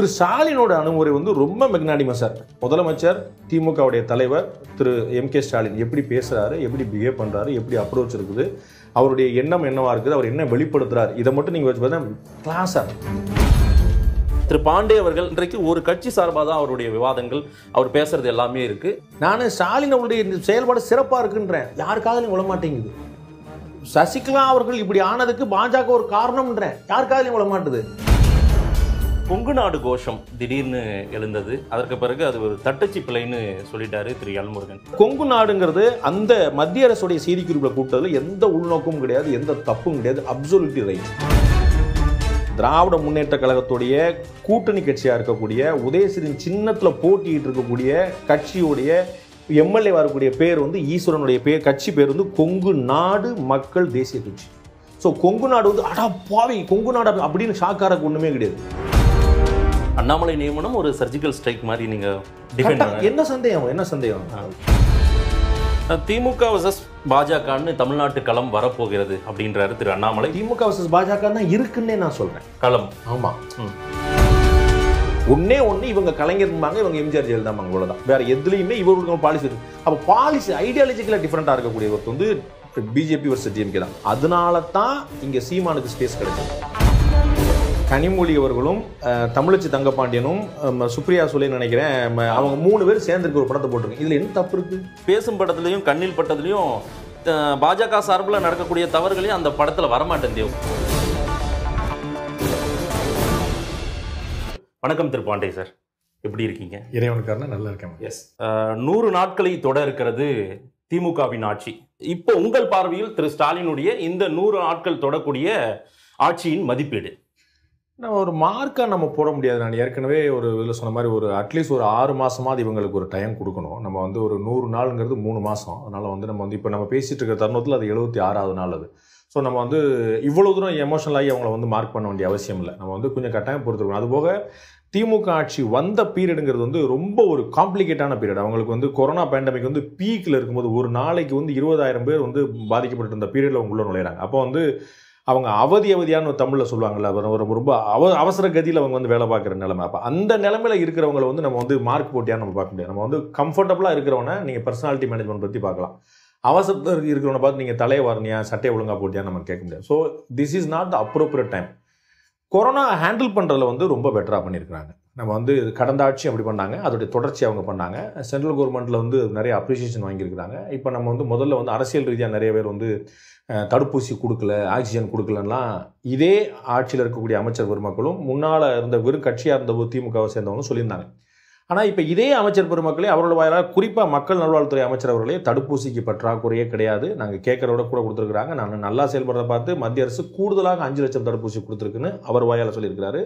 திரு ஸ்டாலினோட அணுகுமுறை வந்து ரொம்ப மெக்னானிமஸாக இருக்கு. முதலமைச்சர் திமுகவுடைய தலைவர் திரு M.K. ஸ்டாலின் எப்படி பேசுகிறாரு, எப்படி பிஹேவ் பண்ணுறாரு, எப்படி அப்ரோச் இருக்குது, அவருடைய எண்ணம் என்னவா இருக்குது, அவர் என்ன வெளிப்படுத்துறாரு, இதை மட்டும் நீங்கள் வச்சு பார்த்தா கிளாஸாக. திரு பாண்டே அவர்கள் இன்றைக்கு ஒரு கட்சி சார்பாக தான் அவருடைய விவாதங்கள், அவர் பேசுறது எல்லாமே இருக்கு. நான் ஸ்டாலின் அவருடைய செயல்பாடு சிறப்பாக இருக்குன்றேன், யாருக்காகலையும் விழ மாட்டேங்குது. சசிகலா அவர்கள் இப்படி ஆனதுக்கு பாஜக ஒரு காரணம்ன்றேன், யாருக்காகலையும் விழ மாட்டுது. கொங்கு நாடு கோஷம் திடீர்னு எழுந்தது. அதற்கு பிறகு அது ஒரு தட்டச்சி பிள்ளைன்னு சொல்லிட்டாரு திரு எல்முருகன். கொங்கு நாடுங்கிறது அந்த மத்திய அரசுடைய செய்திக்குறிப்பில் கூட்டத்தில் எந்த உள்நோக்கமும் கிடையாது, எந்த தப்பும் கிடையாது, அப்சல்யூட்லி ரைட். திராவிட முன்னேற்ற கழகத்துடைய கூட்டணி கட்சியாக இருக்கக்கூடிய உதயசிரின் சின்னத்தில் போட்டிட்டு இருக்கக்கூடிய கட்சியுடைய எம்எல்ஏ வரக்கூடிய பேர் வந்து ஈஸ்வரனுடைய பேர், கட்சி பேர் வந்து கொங்கு நாடு மக்கள் தேசிய கட்சி. ஸோ கொங்கு நாடு வந்து அடா பாவி கொங்கு நாடு அப்படின்னு ஷாக்காரக்கு ஒன்றுமே கிடையாது. அண்ணாமலை நியமனம் ஒரு சர்ஜிக்கல் ஸ்ட்ரைக் மாதிரி நீங்க டிஃபெண்ட் பண்ண என்ன சந்தேகம் திமுக vs பாஜகன்னு தமிழ்நாட்டு களம் வரப்போகிறது அப்படின்றாரு திரு அண்ணாமலை. திமுக vs பாஜக தான் இருக்குன்னே நான் சொல்றேன். களம் ஆமா, ஒன்னே இவங்க கலைஞர் இருந்தாங்க, இவங்க எம்ஜிஆர் ஜெயலலிதா அவ்வளவுதான். வேற எதுலையுமே இவருக்கு பாலிசி இருக்கு. அப்ப பாலிசி ஐடியாலஜிக்கலா டிஃபரெண்டா இருக்கக்கூடிய ஒருத்தர் வந்து பிஜேபி vs டிஎம்கே தான். அதனால தான் இங்க சீமானுக்கு ஸ்பேஸ் கிடைக்கும். கனிமொழி அவர்களும் தமிழச்சி தங்கப்பாண்டியனும் சுப்ரியா சுலே நினைக்கிறேன், அவங்க 3 பேர் சேர்ந்துருக்கு ஒரு படத்தை போட்டிருக்கு. இதுல என்ன தப்பு இருக்கு? பேசும் படத்துலையும் கண்ணில் பட்டதுலையும் பாஜக சார்பில் நடக்கக்கூடிய தவறுகளையும் அந்த படத்தில் வரமாட்டேன் தேவ். வணக்கம் திரு பாண்டே சார், எப்படி இருக்கீங்க? இறைவனுக்காரனா நல்லா இருக்கேன். எஸ், 100 நாட்களை தொட இருக்கிறது திமுகவின் ஆட்சி. இப்போ உங்கள் பார்வையில் திரு ஸ்டாலினுடைய இந்த 100 நாட்கள் தொடக்கூடிய ஆட்சியின் மதிப்பீடு நம்ம ஒரு மார்க்காக நம்ம போட முடியாது. நான் ஏற்கனவே ஒரு இதில் சொன்ன மாதிரி ஒரு அட்லீஸ்ட் ஒரு 6 மாதமாவது இவங்களுக்கு ஒரு டைம் கொடுக்கணும். நம்ம வந்து ஒரு 100 நாளுங்கிறது 3 மாதம். அதனால் வந்து நம்ம வந்து இப்போ நம்ம பேசிகிட்டு இருக்கிற தருணத்தில் அது 76வது நாள் அது. ஸோ நம்ம வந்து இவ்வளோ தூரம் எமோஷனலாகி அவங்கள வந்து மார்க் பண்ண வேண்டிய அவசியம் இல்லை. நம்ம வந்து கொஞ்சம் கட்டாயம் பொறுத்துருக்கணும். அதுபோக திமுக ஆட்சி வந்த பீரியடுங்கிறது வந்து ரொம்ப ஒரு காம்ப்ளிகேட்டான பீரியட். அவங்களுக்கு வந்து கொரோனா பேண்டமிக் வந்து பீக்கில் இருக்கும்போது ஒரு நாளைக்கு வந்து 20,000 பேர் வந்து பாதிக்கப்பட்டு இருந்த பீரியடில் அவங்க உள்ள நுழையிறாங்க. அப்போ வந்து அவங்க அவதியான தமிழில் சொல்லுவாங்கள்ல, ரொம்ப அவசர கதியில் அவங்க வந்து வேலை பார்க்குற நிலைமை. அப்போ அந்த நிலைமையில் இருக்கிறவங்களை வந்து நம்ம வந்து மார்க் போட்டியான்னு நம்ம பார்க்க முடியாது. நம்ம வந்து கம்ஃபர்டபுளாக இருக்கிறவனை நீங்கள் பர்சனாலிட்டி மேனேஜ்மெண்ட் பற்றி பார்க்கலாம். அவசரத்தில் இருக்கிறவனை பார்த்து நீங்கள் தலையை வரணியா சட்டையை ஒழுங்காக போட்டியான்னு நம்ம கேட்க முடியாது. So this is not the appropriate time. Corona handle பண்ணுறதுல வந்து ரொம்ப பெட்டராக பண்ணியிருக்கிறாங்க. நம்ம வந்து கடந்த ஆட்சி அப்படி பண்ணாங்க, அதோடைய தொடர்ச்சி அவங்க பண்ணாங்க. சென்ட்ரல் கவர்மெண்ட்டில் வந்து நிறைய அப்ரிசியேஷன் வாங்கியிருக்கிறாங்க. இப்போ நம்ம வந்து முதல்ல வந்து அரசியல் ரீதியாக நிறைய பேர் வந்து தடுப்பூசி கொடுக்கல, ஆக்சிஜன் கொடுக்கலன்னா இதே ஆட்சியில் இருக்கக்கூடிய அமைச்சர் பெருமக்களும் முன்னால் இருந்த வெறும் கட்சியாக இருந்த திமுகவை சேர்ந்தவங்களும் சொல்லியிருந்தாங்க. ஆனால் இப்போ இதே அமைச்சர் பெருமக்களே அவரோட வாயிலாக குறிப்பாக மக்கள் நல்வாழ்வுத்துறை அமைச்சர் அவர்களே தடுப்பூசிக்கு பற்றாக்குறையே கிடையாது, நாங்கள் கேட்குறத கூட கொடுத்துருக்குறாங்க, நான் நல்லா செயல்படுறத பார்த்து மத்திய அரசு கூடுதலாக 5 லட்சம் தடுப்பூசி கொடுத்துருக்குன்னு அவர் வாயால் சொல்லியிருக்கிறாரு.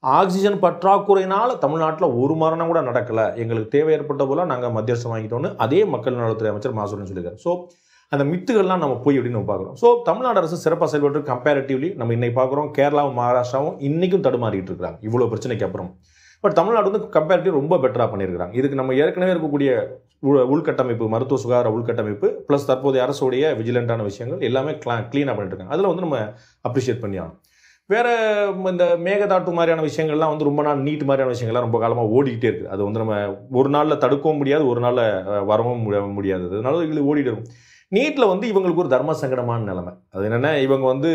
ஆக்சிஜன் பற்றாக்குறையினால் தமிழ்நாட்டில் ஒரு மரணம் கூட நடக்கலை, எங்களுக்கு தேவை ஏற்பட்ட போல நாங்கள் மத்திய அரசு வாங்கிட்டோன்னு அதே மக்கள் நல்வாழ்வுத்துறை அமைச்சர் மாசூரன் சொல்லியிருக்காரு. ஸோ அந்த மித்துகள்லாம் நம்ம போய் அப்படின்னு நம்ம பார்க்குறோம். ஸோ தமிழ்நாடு அரசு சிறப்பாக செயல்பட்டு கம்பேரிட்டிவ்லி நம்ம இன்னைக்கு பார்க்குறோம். கேரளாவும் மகாராஷ்டிராவும் இன்றைக்கும் தடுமாறிட்டு இருக்கிறாங்க இவ்வளோ பிரச்சனைக்கு அப்புறம். பட் தமிழ்நாடு வந்து கம்பேரிட்டிவ் ரொம்ப பெட்டராக பண்ணியிருக்கிறாங்க. இதுக்கு நம்ம ஏற்கனவே இருக்கக்கூடிய உள்கட்டமைப்பு, மருத்துவ சுகாதார உள்கட்டமைப்பு ப்ளஸ் தற்போதைய அரசுடைய விஜிலண்டான விஷயங்கள் எல்லாமே க்ளீனாக பண்ணிட்டு இருக்காங்க. அதில் வந்து நம்ம அப்ரிஷியேட் பண்ணி ஆகணும். வேறு இந்த மேகதாட்டு மாதிரியான விஷயங்கள்லாம் வந்து ரொம்ப நாள் நீட் மாதிரியான விஷயங்கள்லாம் ரொம்ப காலமாக ஓடிக்கிட்டே இருக்குது. அது வந்து நம்ம ஒரு நாளில் தடுக்கவும் முடியாது, ஒரு நாளில் வரவும் முடியாது. அதனால இது ஓடிட்டு இருக்கும். நீட்டில் வந்து இவங்களுக்கு ஒரு தர்ம சங்கடமான நிலைமை. அது என்னென்னா, இவங்க வந்து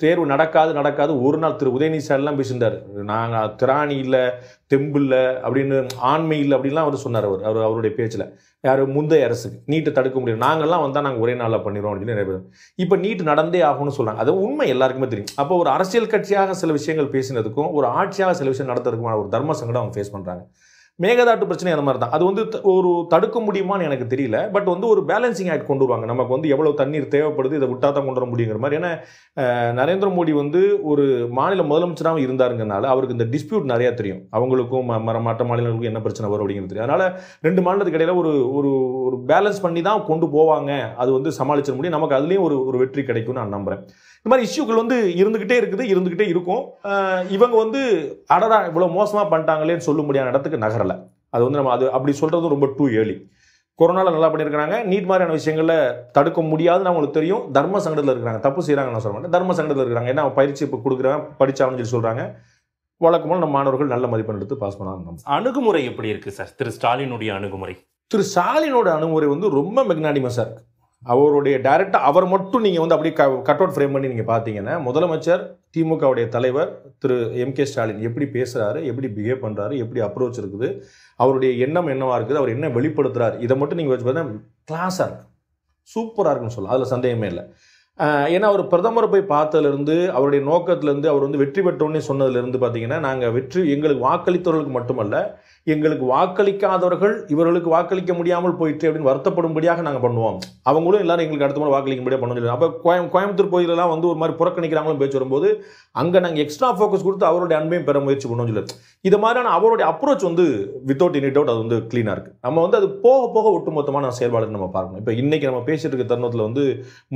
தேர்வு நடக்காது ஒரு நாள் திரு உதயநிதி ஸ்டாலின்லாம் பேசியிருந்தார், நாங்கள் திராணி இல்லை, தெம்பு இல்லை அப்படின்னு, ஆண்மை இல்லை அப்படின்லாம் அவர் சொன்னார். அவருடைய பேச்சில் யார் முந்தைய அரசுக்கு நீட்டை தடுக்க முடியும், நாங்கள்லாம் வந்தால் நாங்கள் ஒரே நாளில் பண்ணிடுவோம் அப்படின்னு நிறைய பேர். இப்போ நீட் நடந்தே ஆகும்னு சொல்கிறாங்க. அது உண்மை எல்லாருக்குமே தெரியும். அப்போ ஒரு அரசியல் கட்சியாக சில விஷயங்கள் பேசினதுக்கும் ஒரு ஆட்சியாக சில விஷயம் நடத்துறதுக்குமான ஒரு தர்ம சங்கடம் அவங்க ஃபேஸ் பண்ணுறாங்க. மேகதாட்டு பிரச்சனை அந்த மாதிரி தான். அது வந்து ஒரு தடுக்க முடியுமான்னு எனக்கு தெரியல. பட் வந்து ஒரு பேலன்சிங் ஆக்ட் கொண்டு வருவாங்க. நமக்கு வந்து எவ்வளோ தண்ணீர் தேவைப்படுது, இதை விட்டால் தான் கொண்டு வர முடியுங்கிற மாதிரி. ஏன்னா நரேந்திர மோடி வந்து ஒரு மாநில முதலமைச்சராக இருந்தாருங்கனால அவருக்கு இந்த டிஸ்பியூட் நிறையா தெரியும். அவங்களுக்கும் மற்ற மாநிலங்களுக்கும் என்ன பிரச்சனை வரும் அப்படிங்கிறது தெரியும். அதனால் 2 மாநிலத்துக்கு இடையில ஒரு ஒரு பேலன்ஸ் பண்ணி தான் கொண்டு போவாங்க. அது வந்து சமாளிச்சிட முடியும். நமக்கு அதுலேயும் ஒரு வெற்றி கிடைக்கும்னு நான் நம்புகிறேன். இந்த மாதிரி இஷ்யூக்கள் வந்து இருந்துக்கிட்டே இருக்கும். இவங்க வந்து அடடா இவ்வளோ மோசமாக பண்ணிட்டாங்களேன்னு சொல்ல முடியாத இடத்துக்கு நகரலை. அது வந்து நம்ம அது அப்படி சொல்கிறது ரொம்ப டூ ஏர்லி. கொரோனாவில் நல்லா பண்ணியிருக்கிறாங்க. நீட் மாதிரியான விஷயங்களில் தடுக்க முடியாதுன்னு அவங்களுக்கு தெரியும். தர்ம சங்கடத்தில் இருக்கிறாங்க. தப்பு செய்கிறாங்கன்னு நான் சொல்ல மாட்டேன், தர்ம சங்கடத்தில் இருக்கிறாங்க. ஏன்னா பயிற்சி இப்போ கொடுக்குறேன் படித்தாங்கன்னு சொல்லி சொல்கிறாங்க. வழக்கமாக நம்ம மாணவர்கள் நல்ல மதிப்பெண் எடுத்து பாஸ் பண்ணாங்க. அணுகுமுறை எப்படி இருக்கு சார் திரு ஸ்டாலினுடைய அணுகுமுறை? திரு ஸ்டாலினோட அணுகுமுறை வந்து ரொம்ப மெக்னானிமஸாக இருக்கு. அவருடைய டைரக்டாக அவர் மட்டும் நீங்கள் வந்து அப்படியே கட் அவுட் ஃப்ரேம் பண்ணி நீங்கள் பார்த்தீங்கன்னா, முதலமைச்சர் திமுகவுடைய தலைவர் திரு எம்.கே. ஸ்டாலின் எப்படி பேசுகிறாரு, எப்படி பிஹேவ் பண்ணுறாரு, எப்படி அப்ரோச் இருக்குது, அவருடைய எண்ணம் என்னவாக இருக்குது, அவர் என்ன வெளிப்படுத்துறாரு, இதை மட்டும் நீங்கள் வச்சு பார்த்தா கிளாஸாக இருக்கு, சூப்பராக இருக்குன்னு சொல்லலாம். அதில் சந்தேகமே இல்லை. ஏன்னா அவர் பிரதமரை போய் பார்த்ததுலேருந்து, அவருடைய நோக்கத்திலேருந்து, அவர் வந்து வெற்றி பெற்றோன்னே சொன்னதுலேருந்து பார்த்தீங்கன்னா, நாங்கள் எங்களுக்கு வாக்களித்தவர்களுக்கு மட்டுமல்ல, எங்களுக்கு வாக்களிக்காதவர்கள் இவர்களுக்கு வாக்களிக்க முடியாமல் போயிட்டு அப்படின்னு வருத்தப்படும்படியாக நாங்கள் பண்ணுவோம், அவங்களும் எல்லாரும் எங்களுக்கு அடுத்த முறை வாக்களிக்க முடியாது பண்ண சொல்லி. அப்போ கோயம்புத்தூர் பகுதியிலலாம் வந்து ஒரு மாதிரி புறக்கணிக்கிறாங்களும் பேச்சு வரும்போது அங்கே நாங்கள் எக்ஸ்ட்ரா ஃபோக்கஸ் கொடுத்து அவருடைய அன்பையும் பெற முயற்சி பண்ணோம் சொல்லி. இது மாதிரியான அவருடைய அப்ரோச் வந்து வித்தவுட் எனி டவுட் அது வந்து க்ளீனாக இருக்குது. நம்ம வந்து அது போக போக ஒட்டுமொத்தமான செயல்பாடு நம்ம பார்க்கணும். இப்போ இன்றைக்கி நம்ம பேசிட்டு இருக்க தருணத்தில் வந்து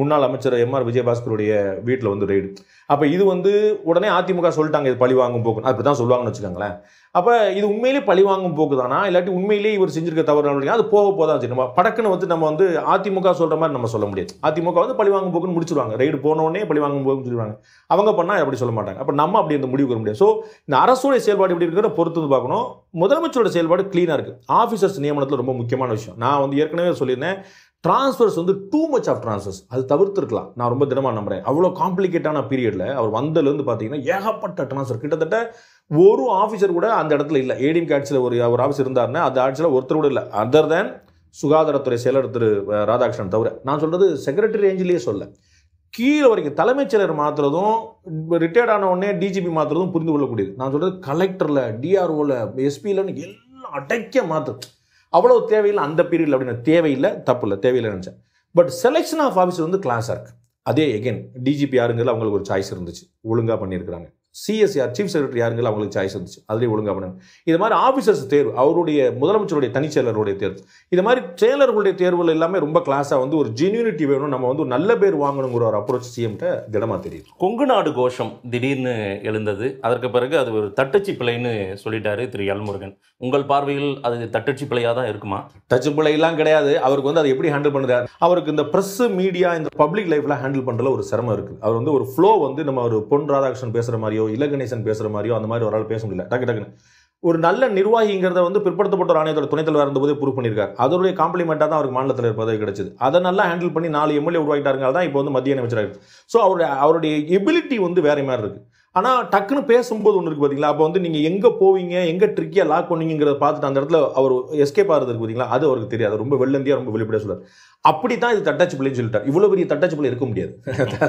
முன்னாள் அமைச்சர் எம்.ஆர். விஜயபாஸ்கருடைய வீட்டில் வந்து ரெய்டு. அப்போ இது வந்து உடனே அதிமுக சொல்லிட்டாங்க இது பழி வாங்கும் போக்கு, அப்படி தான் சொல்லுவாங்கன்னு வச்சுக்கோங்களேன். அப்போ இது உண்மையிலே பழி வாங்கும் போக்கு தானா, இல்லாட்டி உண்மையிலேயே இவர் செஞ்சிருக்க தவறு அது போக போதான் சரி. நம்ம படக்குன்னு வந்து நம்ம வந்து அதிமுக சொல்கிற மாதிரி நம்ம சொல்ல முடியாது. அதிமுக வந்து பழி வாங்கும் போக்குன்னு முடிச்சிருவாங்க, ரெய்டு போனோடனே பழி வாங்கும் போக்குன்னு சொல்லிடுவாங்க. அவங்க பண்ணால் அப்படி சொல்ல மாட்டாங்க. அப்போ நம்ம அப்படி இந்த முடிவுக்கு வர முடியாது. ஸோ இந்த அரசுடைய செயல்பாடு எப்படி இருக்கிறத பொறுத்து வந்து பார்க்கணும். முதலமைச்சரோட செயல்பாடு க்ளீனாக இருக்குது. ஆஃபீஸர்ஸ் நியமனத்தில் ரொம்ப முக்கியமான விஷயம். நான் வந்து ஏற்கனவே சொல்லியிருந்தேன், டிரான்ஸ்ஃபர்ஸ் வந்து டூ மச் ஆஃப் டிரான்ஸ்ஃபர்ஸ் அது தவிர்த்துருக்கலாம். நான் ரொம்ப தினமாக நம்புறேன். அவ்வளோ காம்ப்ளிகேட்டான பீரியடில் அவர் வந்ததுலேருந்து பார்த்தீங்கன்னா ஏகப்பட்ட டிரான்ஸ்ஃபர். கிட்டத்தட்ட ஒரு ஆஃபீஸர் கூட அந்த இடத்துல இல்லை. ஏடிஎம் ஆட்சியில் ஒரு ஆஃபீஸர் இருந்தாருன்னா அந்த ஆட்சியில் ஒருத்தர் கூட இல்லை, அதர் தேன் சுகாதாரத்துறை செயலர் திரு ராதாகிருஷ்ணன் தவிர. நான் சொல்கிறது செக்ரட்டரி ரேஞ்சிலேயே சொல்ல, கீழே வரைக்கும் தலைமைச் செயலர் மாற்றுறதும் ரிட்டையர்ட் ஆன உடனே டிஜிபி மாற்றுறதும் புரிந்து கொள்ளக்கூடியது. நான் சொல்கிறது கலெக்டரில், டிஆர்ஓவில், எஸ்பியில் எல்லாம் அடைக்க மாற்றுறது அவ்வளோ தேவையில்லை அந்த பீரியடில். அப்படின்னு தேவையில்லை, தப்பு இல்லை, தேவையில்லை நினச்சேன். பட் செலெக்ஷன் ஆஃப் ஆஃபீஸர் வந்து கிளாஸாக இருக்குது. அதே எகெயின் டிஜிபி யாருங்கிறது அவங்களுக்கு ஒரு சாய்ஸ் இருந்துச்சு, ஒழுங்காக பண்ணியிருக்கிறாங்க. சிஎஸ்ஆர் சீஃப் செக்ரட்டரி யாருங்கிறது அவங்களுக்கு சாய்ஸ் இருந்துச்சு, அதுலேயே ஒழுங்காக பண்ணுங்க. இது மாதிரி ஆஃபீஸர்ஸ் தேர்வு, அவருடைய முதலமைச்சருடைய தனிச்செயலருடைய தேர்வு, இது மாதிரி செயலர்களுடைய தேர்வுகள் எல்லாமே ரொம்ப கிளாஸாக வந்து ஒரு ஜென்யூனிட்டி வேணும், நம்ம வந்து ஒரு நல்ல பேர் வாங்கணுங்கிற ஒரு அப்ரோச் சிஎம்கிட்ட திடமாக தெரியுது. கொங்கு நாடு கோஷம் திடீர்னு எழுந்தது. அதற்கு பிறகு அது ஒரு தட்டச்சு பிழைன்னு சொல்லிட்டாரு திரு எல்முருகன். உங்கள் பார்வையில் அது தட்டச்சு பிழையாக தான் இருக்குமா? டச்சு பிழையெல்லாம் கிடையாது. அவருக்கு வந்து அதை எப்படி ஹேண்டில் பண்ணுறாரு, அவருக்கு இந்த ப்ரெஸ் மீடியா இந்த பப்ளிக் லைஃப்ல ஹேண்டில் பண்ணுறதுல ஒரு சிரமம் இருக்குது. அவர் வந்து ஒரு ஃப்ளோ வந்து நம்ம ஒரு பொன் ராதாகிருஷ்ணன் பேசுகிற மாதிரியோ இலகணேசன் பேசுகிற மாதிரியோ அந்த மாதிரி ஒரு ஆள் பேச முடியல. டக்குன்னு ஒரு நல்ல நிர்வாகிங்கிறத வந்து பிற்படுத்தப்பட்ட ஒரு ஆணையத்தோட துணைத் தலைவர் இருந்தபோதே ப்ரூவ் பண்ணியிருக்காரு. அதோடைய காம்ப்ளிமெண்ட்டாக தான் அவருக்கு மாநில தலைவர் பதவி கிடைச்சது. அதை நல்லா ஹேண்டில் பண்ணி 4 எம்எல்ஏ உருவாக்கிட்டாருங்க தான் இப்போ வந்து மத்திய அமைச்சராக. ஸோ அவருடைய எபிலிட்டி வந்து வேற மாதிரி இருக்குது. ஆனால் டக்குன்னு பேசும்போது ஒன்று இருக்குது பார்த்தீங்களா, அப்போ வந்து நீங்கள் எங்கே போவீங்க, எங்கே ட்ரிக்கியாக லாக் பண்ணுவீங்கிறத பார்த்துட்டு அந்த இடத்துல அவர் எஸ்கேப் ஆகிறது இருக்குது பார்த்தீங்களா, அது அவருக்கு தெரியாது. ரொம்ப வெள்ளந்தியாக ரொம்ப வெளிப்படையாக சொல்றாரு. அப்படி தான் இது தட்டச்சு பிள்ளைன்னு சொல்லிட்டார். இவ்வளோ பெரிய தட்டச்சு பிள்ளை இருக்க முடியாது.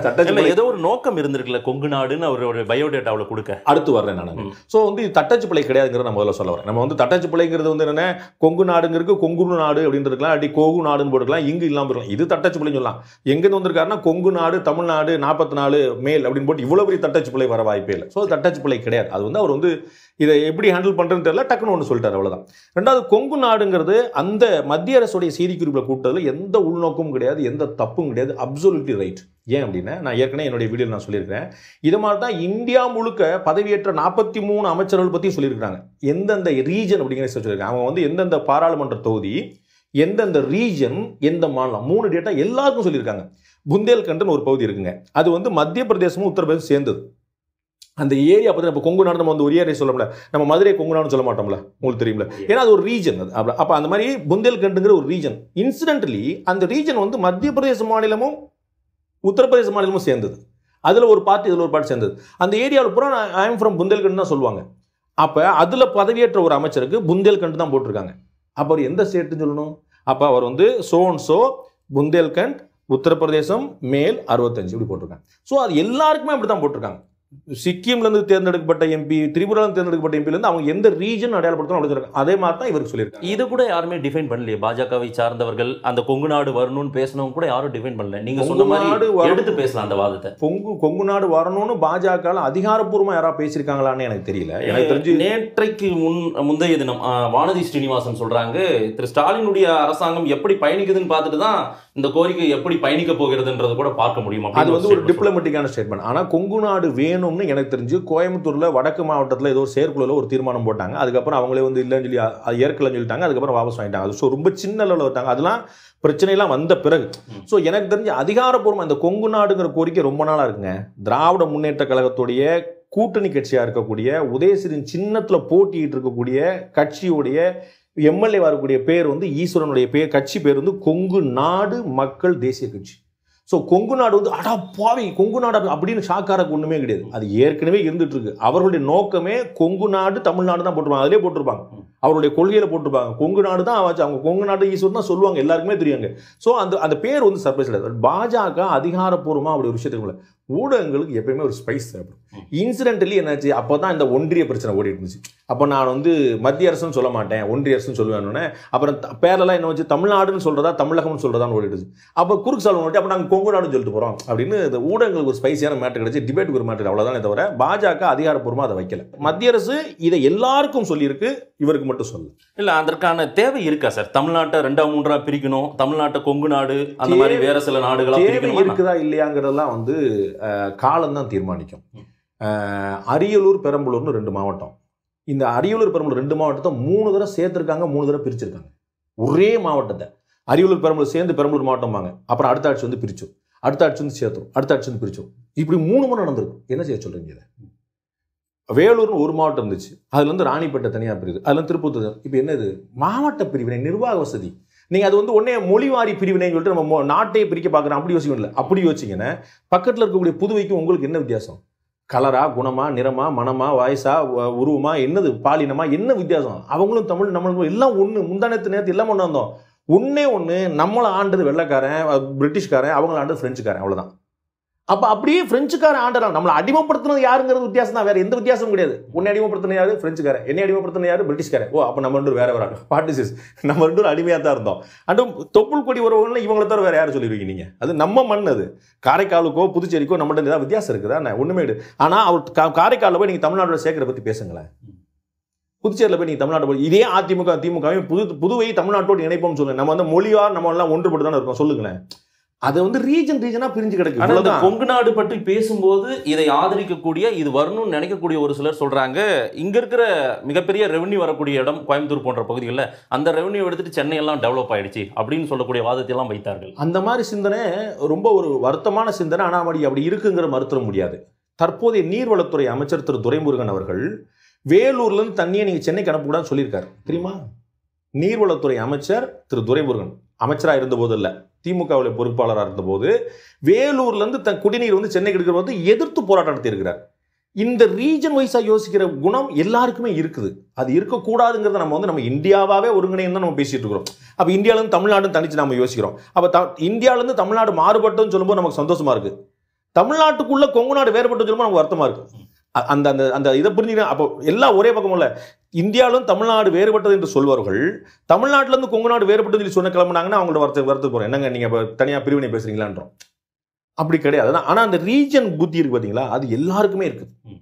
தட்டச்சு ஏதோ ஒரு நோக்கம் இருந்திருக்குல்ல கொங்கு நாடுன்னு அவரோட பயோடேட்டாவில் கொடுக்க. அடுத்து வர்றேன் நான். ஸோ வந்து இது தட்டச்சு பிள்ளை கிடையாதுங்கிறத நான் முதல்ல சொல்ல வரேன். நம்ம வந்து தட்டச்சு பிள்ளைங்கிறது வந்து என்னென்ன, கொங்கு நாடுங்கிறது கொங்குரு நாடு அப்படின்றதுலாம், அப்படி கோகு நாடுன்னு போட்டுக்கலாம், இங்கு இல்லாமல் இருக்கலாம். இது தட்டச்சு பிள்ளைன்னு சொல்லலாம். எங்கேருந்து வந்திருக்காருன்னா கொங்கு நாடு, தமிழ்நாடு, 44 மேல் அப்படின்னு போட்டு இவ்வளோ பெரிய தட்டச்சு பிள்ளை வர வாய்ப்பே இல்லை. ஸோ தட்டச்சு பிள்ளை கிடையாது. அது வந்து அவர் வந்து இதை எப்படி ஹேண்டில் பண்ணுறதுன்னு தெரியல, டக்குன்னு ஒன்று சொல்லிட்டார், அவ்வளோதான். ரெண்டாவது, கொங்கு நாடுங்கிறது அந்த மத்திய அரசுடைய செய்திக்குறிப்பில் கூட்டத்தில் எந்த உள்நோக்கமும் கிடையாது, எந்த தப்பும் கிடையாது, அப்சல்யூட்லி ரைட். ஏன் அப்படின்னா, நான் ஏற்கனவே என்னுடைய வீடியோவில் நான் சொல்லியிருக்கிறேன், இது மாதிரி தான் இந்தியா முழுக்க பதவியேற்ற 43 அமைச்சர்கள் பற்றி சொல்லியிருக்காங்க. எந்தெந்த ரீஜன் அப்படிங்கிற சொல்லியிருக்காங்க. அவங்க வந்து எந்தெந்த பாராளுமன்ற தொகுதி, எந்தெந்த ரீஜன், எந்த மாநிலம், 3 டேட்டா எல்லாருக்கும் சொல்லியிருக்காங்க. புந்தேல்கண்ட்னு ஒரு பகுதி இருக்குங்க, அது வந்து மத்திய பிரதேசமும் உத்தரப்பிரதேசம் சேர்ந்தது. அந்த ஏரியா பற்றி நம்ம கொங்கு நாடு நம்ம வந்து ஒரு ஏரியா சொல்லல, நம்ம மதுரை கொங்கு நாடுன்னு சொல்ல மாட்டோம்ல, உங்களுக்கு தெரியும்ல, ஏன்னா அது ஒரு ரீஜன். அது அப்போ அந்த மாதிரி புந்தேல்கண்டுங்கிற ஒரு ரீஜன், இன்சிடென்டலி அந்த ரீஜன் வந்து மத்திய பிரதேச மாநிலமும் உத்தரப்பிரதேச மாநிலமும் சேர்ந்தது. அதில் ஒரு பார்ட்டி, இதில் ஒரு பார்ட்டி சேர்ந்தது. அந்த ஏரியாவில் பூரா ஐ எம் ஃப்ரம் புந்தேல்கண்ட் தான் சொல்லுவாங்க. அப்போ அதில் பதவியேற்ற ஒரு அமைச்சருக்கு புந்தேல்கண்ட் தான் போட்டிருக்காங்க. அப்போ அவர் எந்த ஸ்டேட்டுன்னு சொல்லணும்? அப்போ அவர் வந்து சோ புந்தேல்கண்ட், உத்தரப்பிரதேசம், மேல் 65 இப்படி போட்டிருக்காங்க. ஸோ அது எல்லாருக்குமே அப்படி தான் போட்டிருக்காங்க. சிக்கிம்லேருந்து தேர்ந்தெடுக்கப்பட்ட எம்பி, திரிபுராவில் தேர்ந்தெடுக்கப்பட்ட எம்பிலேருந்து அவங்க எந்த ரீஜன் அடையாளப்படுத்தணும் அப்படின்னு சொல்லியிருக்காங்க. அதே மாதிரி தான் இவருக்கு சொல்லியிருக்காங்க. இது கூட யாருமே டிஃபைன் பண்ணலையே. பாஜகவை சார்ந்தவர்கள் அந்த கொங்கு நாடு வரணும்னு பேசினவங்க கூட யாரும் டிஃபைன் பண்ணல. நீங்க சொன்ன மாதிரி எடுத்து பேசலாம் அந்த வாதத்தை. கொங்கு நாடு வரணும்னு பாஜக அதிகாரப்பூர்வமாக யாராவது பேசியிருக்காங்களான்னு எனக்கு தெரியல. எனக்கு தெரிஞ்சு நேற்றைக்கு முந்தைய தினம் வானதி ஸ்ரீனிவாசன் சொல்றாங்க, திரு ஸ்டாலினுடைய அரசாங்கம் எப்படி பயணிக்குதுன்னு பார்த்துட்டு தான் இந்த கோரிக்கை எப்படி பயணிக்க போகிறதுன்றது கூட பார்க்க முடியும். அது வந்து ஒரு டிப்ளமேட்டிக்கான ஸ்டேட்மெண்ட். ஆனால் கொங்கு நாடு வேணும்னு எனக்கு தெரிஞ்சு கோயம்புத்தூர்ல வடக்கு மாவட்டத்தில் ஏதோ செயற்குழுல ஒரு தீர்மானம் போட்டாங்க. அதுக்கப்புறம் அவங்களே வந்து இல்லைன்னு சொல்லி ஏற்கலன்னு சொல்லிட்டாங்க. அதுக்கப்புறம் வாபஸ் வாங்கிட்டாங்க. அது ஸோ ரொம்ப சின்ன அளவில் விட்டாங்க. அதெல்லாம் பிரச்சனைலாம் வந்த பிறகு. ஸோ எனக்கு தெரிஞ்சு அதிகாரப்பூர்வமாக இந்த கொங்கு நாடுங்கிற கோரிக்கை ரொம்ப நாளாக இருக்குங்க. திராவிட முன்னேற்ற கழகத்துடைய கூட்டணி கட்சியாக இருக்கக்கூடிய உதயசிரின் சின்னத்தில் போட்டிட்டு இருக்கக்கூடிய கட்சியுடைய எம்எல்ஏ வரக்கூடிய பேர் வந்து ஈஸ்வரனுடைய பேர், கட்சி பேர் வந்து கொங்கு நாடு மக்கள் தேசிய கட்சி. ஸோ கொங்கு நாடு வந்து அடா பாவி கொங்கு நாடு அப்படின்னு ஷாக்காரக்கு ஒன்றுமே கிடையாது. அது ஏற்கனவே இருந்துட்டு இருக்கு. அவர்களுடைய நோக்கமே கொங்கு நாடு தமிழ்நாடு தான் போட்டிருப்பாங்க, அதிலே போட்டிருப்பாங்க, அவருடைய கொள்கையில போட்டிருப்பாங்க. கொங்கு நாடு தான் அவங்க கொங்கு நாடு ஈஸ்வரன் தான் சொல்லுவாங்க, எல்லாருக்குமே தெரியுங்க. ஸோ அந்த பேர் வந்து சர்ப்ரைஸ் கிடையாது. பாஜக அதிகாரப்பூர்வமாக அப்படி ஒரு விஷயத்துக்கு ஊடகங்களுக்கு எப்பயுமே ஒரு ஸ்பைஸ் தேவைப்படும். இன்சிடென்டலி என்னாச்சு, அப்போ தான் இந்த ஒன்றிய பிரச்சனை ஓடிட்டு இருந்துச்சு. அப்போ நான் வந்து மத்திய அரசுன்னு சொல்ல மாட்டேன், ஒன்றிய அரசுன்னு சொல்லுவேன்னு. அப்புறம் பேரெல்லாம் என்ன வச்சு தமிழ்நாடுன்னு சொல்றதா தமிழகம்னு சொல்றதான்னு ஓடிடுச்சு. அப்போ குறுக்கு சால்வ் பண்ணிட்டு அப்போ நாங்கள் கொங்கு நாடுன்னு சொல்லிட்டு போகிறோம் அப்படின்னு இந்த ஊடகங்களுக்கு ஒரு ஸ்பைஸியான மேட்டர் கிடைச்சி டிபேட்டுக்கு ஒரு மேட்டர், அவ்வளோதானே தவிர பாஜக அதிகாரப்பூர்வமாக அதை வைக்கல. மத்திய அரசு இதை எல்லாருக்கும் சொல்லியிருக்கு, இவருக்கு மட்டும் சொல்லு. இல்லை, அதற்கான தேவை இருக்கா சார்? தமிழ்நாட்டை 2-3 பிரிக்கணும், தமிழ்நாட்டை கொங்கு நாடு அந்த மாதிரி வேற சில நாடுகளாக பிரிக்கணும் இருக்குதா இல்லையாங்கிறதெல்லாம் வந்து காலம்தான் தீர்மானிக்கும். அரியலூர் பெரம்பலூர்னு 2 மாவட்டம். இந்த அரியலூர் பெரம்பலூர் 2 மாவட்டத்தை 3 தடவை சேர்த்திருக்காங்க, 3 தடவை பிரிச்சிருக்காங்க. ஒரே மாவட்டத்தை அரியலூர் பெரம்பலூர் சேர்ந்து பெரம்பலூர் மாவட்டம் வாங்க, அப்புறம் அடுத்த ஆட்சி வந்து பிரிச்சோம், அடுத்த ஆட்சி வந்து சேர்த்தோம், அடுத்த ஆட்சி வந்து பிரிச்சோம். இப்படி 3 முறை நடந்திருக்கு. என்ன செய்ய சொல்றீங்க? இதை வேலூர்னு ஒரு மாவட்டம் இருந்துச்சு, அதுல இருந்து ராணிப்பேட்டை தனியாக பிரிவு, அதுல திருப்பத்தூர். இப்போ என்னது மாவட்ட பிரிவினை, நிர்வாக வசதி. நீங்க அது வந்து ஒன்னே மொழிவாரி பிரிவினைன்னு சொல்லிட்டு நம்ம நாட்டையே பிரிக்க பார்க்குறோம், அப்படி யோசிக்கணும் இல்லை. அப்படி யோசிச்சிங்கன்னா பக்கத்தில் இருக்கக்கூடிய புதுவைக்கும் உங்களுக்கு என்ன வித்தியாசம்? கலரா, குணமா, நிறமா, மனமா, வயசா, உருவமா, என்னது பாலினமா, என்ன வித்தியாசம்? அவங்களும் தமிழ் நம்மளும் எல்லாம் ஒன்று. நேற்று எல்லாம் ஒன்று வந்தோம். ஒன்னே ஒன்று, நம்மளை ஆண்டது வெள்ளைக்காரன் பிரிட்டிஷ்காரன், அவங்கள ஆண்டது பிரெஞ்சுக்காரன், அவ்வளோதான். அப்போ அப்படியே பிரெஞ்சுக்காரன் ஆண்டலாம். நம்மளை அடிமைப்படுத்தினது யாருங்கிறது வித்தியாசம் தான், வேற எந்த வித்தியாசமும் கிடையாது. உன்னை அடிமைப்படுத்தின யாரு? பிரெஞ்சுக்காரன். என்னை அடிமைப்படுத்தின யாரு? பிரிட்டிஷ்காரன். ஓ, அப்போ நம்ம 2 வேற வேற பார்ட்டிசிஸ், நம்ம 2 அடிமையாக தான் இருந்தோம். அண்டும் தொப்புள் கொடி உறவுகள் இவங்களை தவிர வேற யாரும் சொல்லிடுவீங்க நீங்க? அது நம்ம மண். அது காரைக்காலுக்கோ புதுச்சேரிக்கோ நம்மகிட்ட ஏதாவது வித்தியாசம் இருக்குதா? ஒண்ணுமே இல்லை. ஆனால் அவர் காரைக்காலில் போய் நீங்கள் தமிழ்நாட்டோட சேர்க்கிற பற்றி பேசுங்களேன். புதுச்சேரியில் போய் நீங்கள் தமிழ்நாட்டை போய் இதே அதிமுக திமுக புதுவை தமிழ்நாட்டோடு இணைப்போம்னு சொல்லுங்க. நம்ம வந்து மொழியார் நம்ம எல்லாம் ஒன்றுபட்டு தானே இருக்கோம், சொல்லுங்களேன். அது வந்து ரீஜனா பிரிஞ்சு கிடக்கு. கொங்கு நாடு பற்றி பேசும்போது இதை ஆதரிக்கக்கூடிய, இது வரணும்னு நினைக்கக்கூடிய ஒரு சிலர் சொல்றாங்க, இங்க இருக்கிற மிகப்பெரிய ரெவன்யூ வரக்கூடிய இடம் கோயம்புத்தூர் போன்ற பகுதிகளில் அந்த ரெவன்யூ எடுத்துட்டு சென்னை எல்லாம் டெவலப் ஆயிடுச்சு அப்படின்னு சொல்லக்கூடிய வாதத்தை எல்லாம் வைத்தார்கள். அந்த மாதிரி சிந்தனை ரொம்ப ஒரு வருத்தமான சிந்தனை. ஆனால் அப்படி இருக்குங்கிற மறுத்துட முடியாது. தற்போதைய நீர்வளத்துறை அமைச்சர் திரு துரைமுருகன் அவர்கள் வேலூர்ல இருந்து தண்ணியை நீங்க சென்னைக்கு அனுப்பக்கூடாதுன்னு சொல்லியிருக்காரு, தெரியுமா? நீர்வளத்துறை அமைச்சர் திரு துரைமுருகன் அமைச்சராக இருந்த போது இல்லை, திமுகவில் பொறுப்பாளராக இருந்தபோது வேலூர்ல இருந்து தன் குடிநீர் வந்து சென்னைக்கு எடுக்கிற போது எதிர்த்து போராட்டம் நடத்தி இருக்கிறார். இந்த ரீஜன் வைஸா யோசிக்கிற குணம் எல்லாருக்குமே இருக்குது. அது இருக்கக்கூடாதுங்கிறத நம்ம இந்தியாவே ஒருங்கிணைந்து தான் நம்ம பேசிட்டு இருக்கிறோம். அப்ப இந்தியால இருந்து தமிழ்நாடு தனிச்சு நம்ம யோசிக்கிறோம். அப்ப இந்தியால இருந்து தமிழ்நாடு மாறுபட்டோன்னு சொல்லும்போது நமக்கு சந்தோஷமா இருக்கு. தமிழ்நாட்டுக்குள்ள கொங்கு நாடு வேறுபட்டு சொல்லும்போது நமக்கு வருத்தமா இருக்கு. அந்த அந்த அந்த இதை புரிஞ்சுக்கலாம். அப்போ எல்லாம் ஒரே பக்கம் இல்லை. இந்தியாவிலும் தமிழ்நாடு வேறுபட்டது என்று சொல்வார்கள், தமிழ்நாட்டில இருந்து கொங்கு நாடு வேறுபட்டது சொல்லி சொன்ன கிளம்புனாங்கன்னா அவங்களோட வருத்தம் போறோம். என்னங்க நீங்க தனியாக பிரிவினை பேசுறீங்களான்றோம். அப்படி கிடையாது. ஆனால் அந்த ரீஜன் புத்தி இருக்கு பார்த்தீங்களா, அது எல்லாருக்குமே இருக்குது.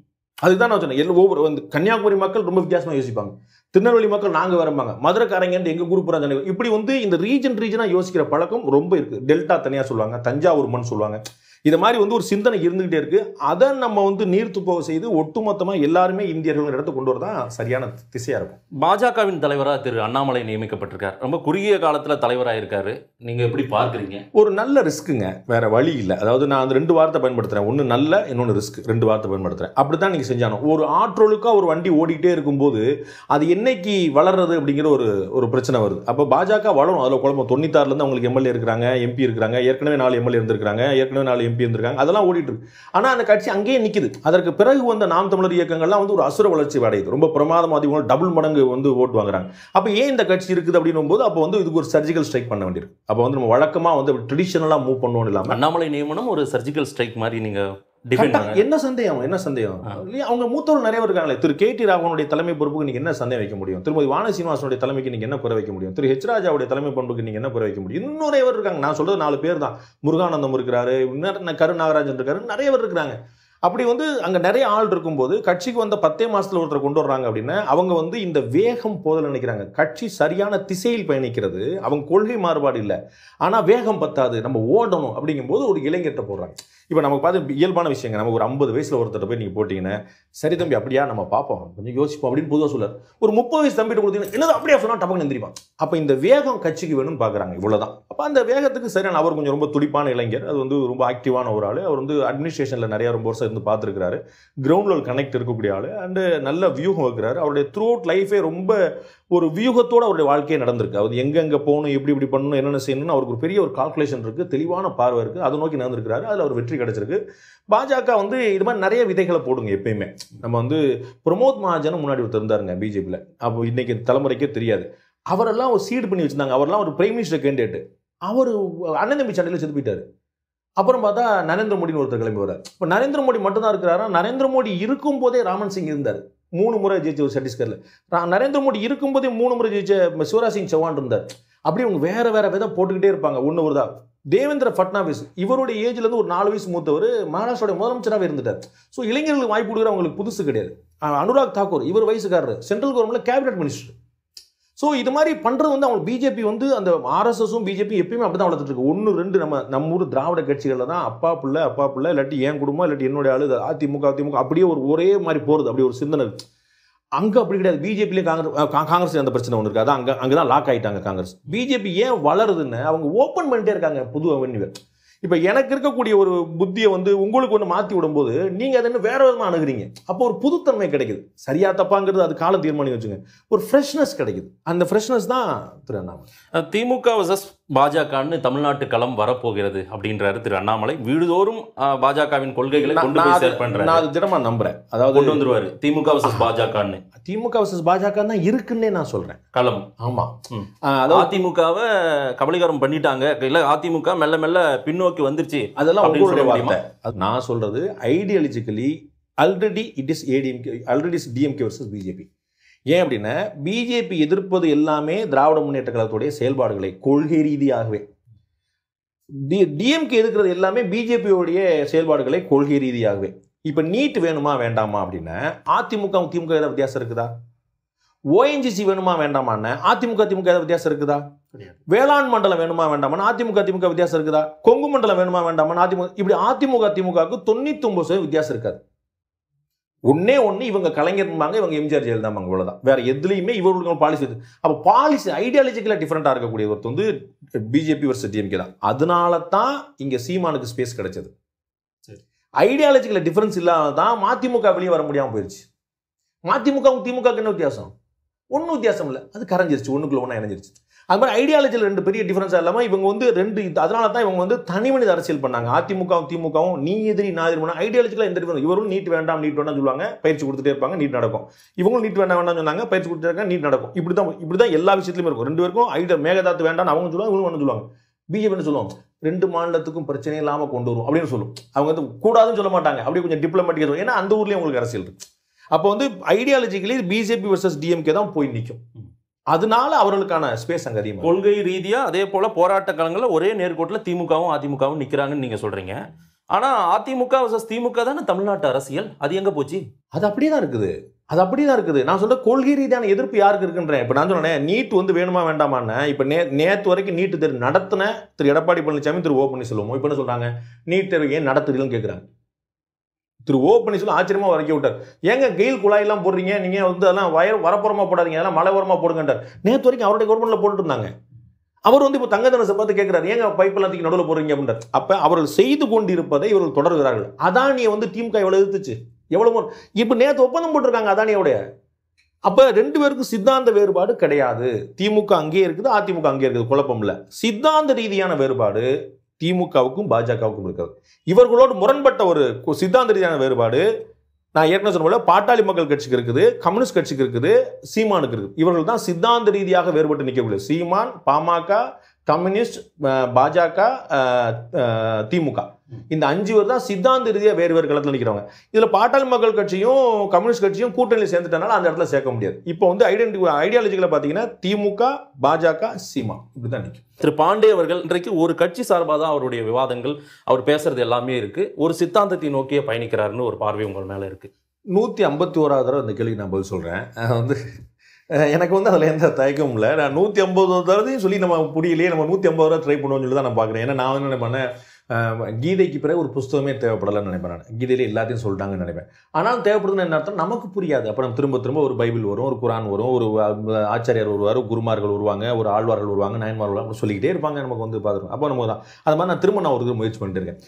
அதுதான் நான் சொன்னேன். ஒவ்வொரு வந்து கன்னியாகுமரி மக்கள் ரொம்ப வித்தியாசமாக யோசிப்பாங்க, திருநெல்வேலி மக்கள் நாங்கள் வரம்பாங்க, மதுரைக்காரங்க எங்க குரூப் இப்படி வந்து இந்த ரீஜனா யோசிக்கிற பழக்கம் ரொம்ப இருக்கு. டெல்டா தனியாக சொல்லுவாங்க, தஞ்சாவூர் மண் சொல்லுவாங்க. இது மாதிரி வந்து ஒரு சிந்தனை இருந்துகிட்டே இருக்கு. அதை நம்ம வந்து நீர்த்து போக செய்து ஒட்டுமொத்தமா எல்லாருமே இந்தியர்கள் இடத்தை கொண்டு வரதான் சரியான திசையா இருக்கும். பாஜகவின் தலைவராக திரு அண்ணாமலை நியமிக்கப்பட்டிருக்கார். ரொம்ப குறுகிய காலத்துல தலைவராக இருக்காரு. நீங்க எப்படி பார்க்குறீங்க? ஒரு நல்ல ரிஸ்க்குங்க, வேற வழி இல்லை. அதாவது நான் அந்த 2 வார்த்தை பயன்படுத்துறேன், ஒன்று நல்ல, இன்னொன்று ரிஸ்க். 2 வார்த்தை பயன்படுத்துறேன். அப்படித்தான் நீங்க செஞ்சானோ. ஒரு ஆற்றொழுக்கா ஒரு வண்டி ஓடிட்டே இருக்கும்போது அது என்னைக்கு வளர்றது அப்படிங்கிற ஒரு பிரச்சனை வருது. அப்போ பாஜக வளரும், அதில் குழம்பு 96 இருந்து அவங்களுக்கு எம்எல்ஏ இருக்கிறாங்க, எம்பி இருக்கிறாங்க, ஏற்கனவே 4 எம்எல்ஏ இருந்திருக்காங்க, ஏற்கனவே 4 எம்பி இருந்திருக்காங்க, அதெல்லாம் ஓடிட்டு இருக்கு. ஆனா அந்த கட்சி அங்கேயே நிக்குது. அதற்கு பிறகு வந்த நாம் தமிழர் இயக்கங்கள்லாம் வந்து ஒரு அசுர வளர்ச்சி அடையுது. ரொம்ப பிரமாதமாக டபுள் மடங்கு வந்து ஓட்டு வாங்குறாங்க. அப்ப ஏன் இந்த கட்சி இருக்குது அப்படின்னும் போது அப்போ வந்து இதுக்கு ஒரு சர்ஜிக்கல் ஸ்ட்ரைக் பண்ண வேண்டியிருக்கு. அப்போ வந்து நம்ம வழக்கமா வந்து ட்ரெடிஷனலா மூவ் பண்ணுவோம் இல்லாம அண்ணாமலை நியமனம் ஒரு சர்ஜிக்கல் ஸ்ட்ரைக் மாதிரி நீங்க என்ன சந்தேகம்? அவங்க மூத்தவர்கள் நிறைய இருக்காங்களே. திரு KT ராகவனுடைய தலைமை பொறுப்புக்கு நீங்க என்ன சந்தேகம் வைக்க முடியும்? திருமதி வானதி சீனிவாசனுடைய தலைமைக்கு நீங்க என்ன குறை வைக்க முடியும்? திரு H ராஜாவுடைய தலைமை பண்புக்கு நீங்க என்ன குறை வைக்க முடியும்? இன்னும் நிறைய பேர் இருக்காங்க. நான் சொல்றது 4 பேர் தான். முருகானந்தம் இருக்கிறாரு, கரு நாகராஜன் இருக்காரு, நிறைய பேர் இருக்கிறாங்க. அப்படி வந்து அங்க நிறைய ஆள் இருக்கும்போது கட்சிக்கு வந்த 10 மாசத்துல ஒருத்தர் கொண்டு வர்றாங்க அப்படின்னா அவங்க வந்து இந்த வேகம் போதல் நினைக்கிறாங்க. கட்சி சரியான திசையில் பயணிக்கிறது, அவங்க கொள்கை மாறுபாடு இல்லை, ஆனா வேகம் பத்தாது, நம்ம ஓடணும் அப்படிங்கும்போது ஒரு இளைஞர்கிட்ட போடுறாங்க. இப்போ நமக்கு பார்த்து இயல்பான விஷயங்க. நமக்கு ஒரு 50 வயசுல ஒருத்தர் போய் நீங்க போட்டீங்கன்னா, சரி தம்பி அப்படியா நம்ம பார்ப்போம், கொஞ்சம் யோசிப்போம் அப்படின்னு பொதுவாக சொல்றாரு. ஒரு 30 வயசு தம்பிட்டு கொடுத்தீங்கன்னா என்னது அப்படியே சொன்னா டபக்குன்னு எந்திரிப்பான். அப்போ இந்த வேகம் கட்சிக்கு வேணும்னு பார்க்குறாங்க, இவ்வளவுதான். அப்போ அந்த வேகத்துக்கு சரியான அவர் கொஞ்சம் ரொம்ப துடிப்பான இளைஞர், அது வந்து ரொம்ப ஆக்டிவான ஒரு ஆள். அவர் வந்து அட்மினிஸ்ட்ரேஷன்ல நிறைய ரொம்ப வருஷம் இருந்து பார்த்துருக்காரு, கிரவுண்ட் லெவல் கனெக்ட் இருக்கக்கூடிய ஆள், அண்டு நல்ல வியூகம் வைக்கிறாரு. அவருடைய த்ரூ அவுட் லைஃபே ரொம்ப ஒரு வியூகத்தோட அவருடைய வாழ்க்கையே நடந்திருக்கு. அவர் எங்கெங்க போகணும், எப்படி இப்படி பண்ணணும், என்னென்ன செய்யணும்னு அவருக்கு ஒரு பெரிய ஒரு கால்குலேஷன் இருக்கு, தெளிவான பார்வை இருக்கு, அதை நோக்கி நடந்திருக்கிறாரு. அதில் அவர் வெற்றி கிடைச்சிருக்கு. பாஜக வந்து இது மாதிரி நிறைய விதைகளை போடுங்க எப்பயுமே. நம்ம வந்து பிரமோத் மகாஜன் முன்னாடி ஒருத்தர் இருந்தாருங்க பிஜேபியில், அப்போ இன்னைக்கு தலைமுறைக்கே தெரியாது. அவரெல்லாம் ஒரு சீடு பண்ணி வச்சிருந்தாங்க. அவரெல்லாம் ஒரு பிரைம் மினிஸ்டர் கேண்டிடேட். அவர் அண்ணன் தம்பி சண்டையில் செத்து போயிட்டாரு. அப்புறம் பார்த்தா நரேந்திர மோடின்னு ஒருத்தர் கிளம்பி வர்றாரு. இப்போ நரேந்திர மோடி மட்டும்தான் இருக்கிறாரா? நரேந்திர மோடி இருக்கும் போதே ராமன் சிங் இருந்தார், 3 முறை ஜெயிச்ச ஒரு சத்தீஸ்கர்ல. நரேந்திர மோடி இருக்கும்போதே 3 முறை ஜெயிச்ச சிவராஜ் சிங் சௌஹான் இருந்தார். அப்படி அவங்க வேற வேற விதம் போட்டுக்கிட்டே இருப்பாங்க. ஒன்று ஒரு தான். தேவேந்திர ஃபட்னாவிஸ் இவருடைய ஏஜ்ல இருந்து ஒரு 4 வயசு மூத்தவர் மகாராஷ்டிராவுடைய முதலமைச்சராகவே இருந்துட்டார். ஸோ இளைஞர்களுக்கு வாய்ப்பு கொடுக்குற அவங்களுக்கு புதுசு கிடையாது. அனுராக் தாக்கூர் இவர் வயசுக்காரர், சென்ட்ரல் கவர்மெண்ட்ல கேபினட் மினிஸ்டர். ஸோ இது மாதிரி பண்ணுறது வந்து அவங்க பிஜேபி வந்து அந்த ஆர்எஸ்எஸும் பிஜேபி எப்பயுமே அப்படி தான் வளர்த்துட்டு இருக்கு. 1 2 நம்ம ஊர் திராவிட கட்சிகளில் தான் அப்பா பிள்ளை இல்லாட்டி என் குடும்பம் இல்லாட்டி என்னுடைய ஆளு, அதிமுக அப்படியே ஒரே மாதிரி போகிறது, அப்படி ஒரு சிந்தனை இருக்கு. அங்கே அப்படி கிடையாது. பிஜேபியிலே காங்கிரஸ் அந்த பிரச்சனை ஒன்று இருக்காது. அங்கே தான் லாக் ஆகிட்டாங்க காங்கிரஸ். பிஜேபி ஏன் வளருதுன்னு அவங்க ஓப்பன் பண்ணிட்டே இருக்காங்க புது அவென்யூ. இப்போ எனக்கு இருக்கக்கூடிய ஒரு புத்தியை வந்து உங்களுக்கு ஒன்று மாற்றி விடும்போது நீங்கள் அதை வேற விதமாக அணுகுறீங்க. அப்போ ஒரு புதுத்தன்மை கிடைக்குது. சரியா தப்பாங்கிறது அது கால தீர்மானம் வச்சுங்க. ஒரு ஃப்ரெஷ்னஸ் கிடைக்குது. அந்த ஃப்ரெஷ்னஸ் தான் திரு அண்ணாமலை. திமுக வர்சஸ் பாஜகன்னு தமிழ்நாட்டு களம் வரப்போகிறது அப்படின்றாரு திரு அண்ணாமலை. வீடுதோறும் பாஜகவின் கொள்கைகளை கொண்டு போய் ஷேர் பண்றாரு. நான் அது தினமா நம்புறேன். அதாவது கொண்டு வந்துருவாரு திமுக வர்சஸ் பாஜகன்னு. திமுக வர்சஸ் பாஜக தான் இருக்குன்னே நான் சொல்றேன் களம். ஆமா, அதிமுகவை கபலீகரம் பண்ணிட்டாங்க, இல்ல அதிமுக மெல்ல மெல்ல பின்னோக்கி வந்துருச்சு, அதெல்லாம் உங்களுடைய வார்த்தை. நான் சொல்றது ideologically already it is ADMK, already is DMK versus BJP. ஏன் அப்படின்னா பிஜேபி எதிர்ப்பது எல்லாமே திராவிட முன்னேற்ற கழகத்துடைய செயல்பாடுகளை கொள்கை ரீதியாகவே. டிஎம்கே எதிர்க்கிறது எல்லாமே பிஜேபியோடைய செயல்பாடுகளை கொள்கை ரீதியாகவே. இப்ப நீட் வேணுமா வேண்டாமா அப்படின்னா அதிமுக திமுக ஏதாவது வித்தியாசம் இருக்குதா? ஓஎன்ஜிசி வேணுமா வேண்டாமான்னு அதிமுக திமுக ஏதாவது வித்தியாசம் இருக்குதா? வேளாண் மண்டலம் வேணுமா வேண்டாமா அதிமுக திமுக வித்தியாசம் இருக்குதா? கொங்கு மண்டலம் வேணுமா வேண்டாமா அதிமுக, இப்படி அதிமுக திமுகவுக்கு 99% வித்தியாசம் இருக்காது. ஒன்னே இவங்க கலைஞர் இவங்க எம்ஜிஆர் ஜெயலலிதா, இவ்வளவுதான். வேற எதுலையுமே இவர்களுக்கு பாலிசி. அப்ப பாலிசி ஐடியாலஜிக்கலா டிஃபரெண்டா இருக்கக்கூடிய ஒருத்தர் வந்து பிஜேபி வர்சஸ் டிஎம்கே தான். அதனால தான் இங்க சீமானுக்கு ஸ்பேஸ் கிடைச்சது. ஐடியாலஜிக்கல டிஃபரன்ஸ் இல்லாதான் மதிமுக வெளியே வர முடியாம போயிருச்சு. மதிமுக திமுக என்ன வித்தியாசம்? ஒன்றும் வித்தியாசம் இல்லை. அது கரைஞ்சிருச்சு, ஒண்ணுக்குள்ள ஒன்றா இணைஞ்சிருச்சு. அது மாதிரி ஐடியாலஜியில் 2 பெரிய டிஃபரன்ஸ் இல்லாமல் இவங்க வந்து 2, அதனால தான் இவங்க வந்து தனி மனித அரசியல் பண்ணாங்க. அதிமுகவும் திமுகவும் நீ எதிரி நான் எதிரி பண்ண ஐடியாலஜிக்கலாக எந்த டிஃபரன்ஸ். இவரும் நீட் வேண்டாம் சொல்லுவாங்க, பயிற்சி கொடுத்துட்டே இருப்பாங்க, நீட் நடக்கும். இவங்களும் நீட் வேண்டாம் சொன்னாங்க, பயிற்சி கொடுத்துட்டே இருக்காங்க, நீட் நடக்கும். இப்படி தான் எல்லா விஷயத்துலையும் இருக்கும். 2 பேருக்கும் ஐடியா மேகதாத்து வேண்டாம் அவங்க சொல்லுவாங்க, இவங்க ஒன்று சொல்லுவாங்க. பிஜேபி சொல்லுவாங்க 2 மாநிலத்துக்கும் பிரச்சனை இல்லாமல் கொண்டு வரும் அப்படின்னு சொல்லும். அவங்க வந்து கூடாதுன்னு சொல்ல மாட்டாங்க, அப்படியே கொஞ்சம் டிப்ளமேட்டிக்காக சொல்லுவாங்க. ஏன்னா அந்த ஊர்லேயும் உங்களுக்கு அரசியல் இருக்கு. அப்போ வந்து ஐடியாலஜிக்கலி பிஜேபி வர்சஸ் டிஎம்கே தான் போய் நிற்கும். அதனால அவர்களுக்கான ஸ்பேஸ் அங்க அதிகமாக. கொள்கை ரீதியா அதே போல போராட்ட காலங்களில் ஒரே நேர்கோட்டில் திமுகவும் அதிமுகவும் நிற்கிறாங்கன்னு நீங்க சொல்றீங்க. ஆனா அதிமுக வர்சஸ் திமுக தானே தமிழ்நாட்டு அரசியல். அது எங்க போச்சு? அது அப்படியே தான் இருக்குது. அது அப்படி தான் இருக்குது. நான் சொல்ற கொள்கை ரீதியான எதிர்ப்பு யாருக்கு இருக்குன்றேன். இப்போ நான் சொன்னேன் நீட் வந்து வேணுமா வேண்டாமான்னு. இப்போ நேற்று வரைக்கும் நீட்டு தேர்வு நடத்தின திரு எடப்பாடி பழனிசாமி, திரு ஓ பன்னீர்செல்வம் இப்போ என்ன சொல்றாங்க, நீட் தேர்வு ஏன் நடத்துறீங்கன்னு கேட்குறாங்க. திரு ஓ பன்னீர்செல்வம் ஆச்சரியமா வரைக்க விட்டார். ஏங்க கெயில் குழாயெல்லாம் போடுறீங்க, நீங்க வந்து அதெல்லாம் வரப்புறமா போடாதீங்க, அதெல்லாம் மலை ஓரமா போடுங்கன்றார். நேற்று வரைக்கும் அவருடைய கவர்மெண்ட்ல போட்டுட்டு இருந்தாங்க. அவர் வந்து இப்போ தங்கதனசை பார்த்து கேட்கிறாரு, ஏங்க பைப்பெல்லாம் தூக்கி நடுவில் போடுறீங்க அப்படின்றார். அப்ப அவர்கள் செய்து கொண்டிருப்பதை இவர்கள் தொடர்கிறார்கள். அதானியை வந்து திமுக எவ்வளவு எதிர்த்துச்சு, எவ்வளவு. இப்போ நேற்று ஒப்பந்தம் போட்டிருக்காங்க அதானியோட. அப்ப 2 பேருக்கும் சித்தாந்த வேறுபாடு கிடையாது. திமுக அங்கே இருக்குது, அதிமுக அங்கே இருக்குது, குழப்பம் இல்லை. சித்தாந்த ரீதியான வேறுபாடு திமுகவுக்கும் பாஜகவுக்கும் இருக்கிறது. இவர்களோடு முரண்பட்ட ஒரு சித்தாந்த ரீதியான வேறுபாடு நான் ஏற்கனவே சொன்ன போல பாட்டாளி மக்கள் கட்சிக்கு இருக்குது, கம்யூனிஸ்ட் கட்சிக்கு இருக்குது, சீமானுக்கு இருக்குது. இவர்கள் தான் சித்தாந்த ரீதியாக வேறுபட்டு நிற்கக்கூடிய சீமான், பாமக, கம்யூனிஸ்ட், பாஜக, திமுக. இந்த 5 பேர் தான் சித்தாந்த ரீதியாக வேறு களத்தில் நிற்கிறவங்க. இதுல பாட்டாளி மக்கள் கட்சியும் கம்யூனிஸ்ட் கட்சியும் கூட்டணியில் சேர்ந்துட்டனால அந்த இடத்துல சேர்க்க முடியாது. இப்போ வந்து ஐடியாலஜிகளை பார்த்தீங்கன்னா திமுக, பாஜக, சீமான் இப்படிதான் நிற்கும். திரு பாண்டே அவர்கள் இன்றைக்கு ஒரு கட்சி சார்பாக தான் அவருடைய விவாதங்கள், அவர் பேசுறது எல்லாமே இருக்கு, ஒரு சித்தாந்தத்தை நோக்கியே பயணிக்கிறாருன்னு ஒரு பார்வை உங்கள் மேல இருக்கு. 151வது தடவை அந்த கேள்விக்கு நான் பதில் சொல்றேன். வந்து எனக்கு வந்து அதில் எந்த தயக்கமும் இல்லை. நான் 150 தடவையும் சொல்லி நம்ம புரியலையே, நம்ம 150 ட்ரை பண்ணுவோம்னு சொல்லி தான் நான் பார்க்குறேன். ஏன்னா நான் வந்து என்ன பண்ணேன், கீதைக்கு பிறகு ஒரு புஸ்தகமே தேவைப்படலைன்னு நினைப்பேன் நான். கீதையில எல்லாத்தையும் சொல்லிட்டாங்கன்னு நினைப்பேன். ஆனால் தேவைப்படுதுன்னு என்ன அர்த்தம், நமக்கு புரியாது. அப்புறம் திரும்ப திரும்ப ஒரு பைபிள் வரும், ஒரு குரான் வரும், ஒரு ஆச்சாரியார் வருவார், குருமார்கள் வருவாங்க, ஒரு ஆழ்வார்கள் வருவாங்க, நாயன்மார்கள் வருவாங்க, சொல்லிக்கிட்டே இருப்பாங்க. நமக்கு வந்து பார்த்துருக்கோம். அப்போ நமக்கு தான் அது மாதிரி நான் ஒரு முயற்சி பண்ணிட்டு இருக்கேன்.